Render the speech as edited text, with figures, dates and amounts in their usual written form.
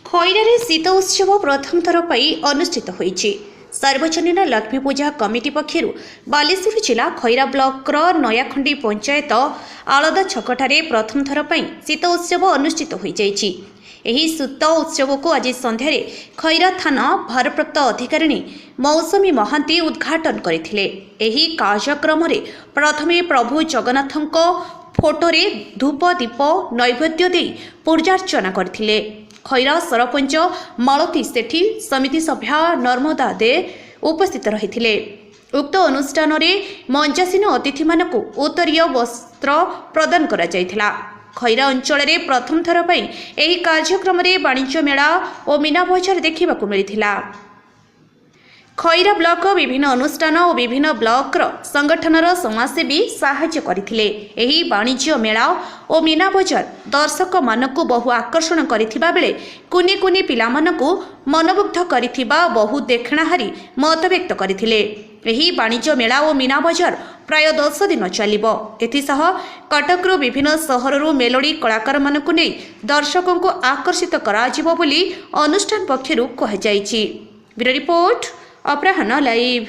ଖଇରାରେ ଶୀତ ଉତ୍ସବ ପ୍ରଥମ ଥର ପାଇଁ ଅନୁଷ୍ଠିତ ହୋଇଛି। ସାର୍ବଜନୀନ ଲକ୍ଷ୍ମୀ ପୂଜା କମିଟି ପକ୍ଷରୁ ବାଲେଶ୍ୱର ଜିଲ୍ଲା ଖଇରା ବ୍ଲକର ନୟାଖଣ୍ଡି ପଞ୍ଚାୟତ ଆଳଦା ଛକଠାରେ ପ୍ରଥମ ଥର ପାଇଁ ଶୀତ ଉତ୍ସବ ଅନୁଷ୍ଠିତ ହୋଇଯାଇଛି। ଏହି ଶୀତ ଉତ୍ସବକୁ ଆଜି ସନ୍ଧ୍ୟାରେ ଖଇରା ଥାନା ଭାରପ୍ରାପ୍ତ ଅଧିକାରିଣୀ ମୌସୁମୀ ମହାନ୍ତି ଉଦ୍ଘାଟନ କରିଥିଲେ। ଏହି କାର୍ଯ୍ୟକ୍ରମରେ ପ୍ରଥମେ ପ୍ରଭୁ ଜଗନ୍ନାଥଙ୍କ ଫଟୋରେ ଧୂପ ଦୀପ ନୈବେଦ୍ୟ ଦେଇ ପୂଜାର୍ଚ୍ଚନା କରିଥିଲେ। ଖଇରା ସରପଞ୍ଚ ମାଳତୀ ସେଠୀ ସମିତି ସଭ୍ୟା ନର୍ମଦା ଦେ ଉପସ୍ଥିତ ରହିଥିଲେ। ଉକ୍ତ ଅନୁଷ୍ଠାନରେ ମଞ୍ଚାସୀନ ଅତିଥିମାନଙ୍କୁ ଉତ୍ତରୀୟ ବସ୍ତ୍ର ପ୍ରଦାନ କରାଯାଇଥିଲା। ଖଇରା ଅଞ୍ଚଳରେ ପ୍ରଥମ ଥର ପାଇଁ ଏହି କାର୍ଯ୍ୟକ୍ରମରେ ବାଣିଜ୍ୟ ମେଳା ଓ ମୀନା ବଜାର ଦେଖିବାକୁ ମିଳିଥିଲା। ଖଇରା ବ୍ଲକ ବିଭିନ୍ନ ଅନୁଷ୍ଠାନ ଓ ବିଭିନ୍ନ ବ୍ଲକର ସଂଗଠନର ସମାଜସେବୀ ସାହାଯ୍ୟ କରିଥିଲେ। ଏହି ବାଣିଜ୍ୟ ମେଳା ଓ ମୀନା ବଜାର ଦର୍ଶକମାନଙ୍କୁ ବହୁ ଆକର୍ଷଣ କରିଥିବା ବେଳେ କୁନି କୁନି ପିଲାମାନଙ୍କୁ ମନମୁଗ୍ଧ କରିଥିବା ବହୁ ଦେଖଣାହାରୀ ମତବ୍ୟକ୍ତ କରିଥିଲେ। ଏହି ବାଣିଜ୍ୟ ମେଳା ଓ ମୀନା ବଜାର ପ୍ରାୟ 10 ଦିନ ଚାଲିବ। ଏଥିସହ କଟକରୁ ବିଭିନ୍ନ ସହରରୁ ମେଲୋଡ଼ି କଳାକାରମାନଙ୍କୁ ନେଇ ଦର୍ଶକଙ୍କୁ ଆକର୍ଷିତ କରାଯିବ ବୋଲି ଅନୁଷ୍ଠାନ ପକ୍ଷରୁ କୁହାଯାଇଛି। ବ୍ୟୁରୋ ରିପୋର୍ଟ ଅପରାହ୍ନ ଲାଇଭ୍।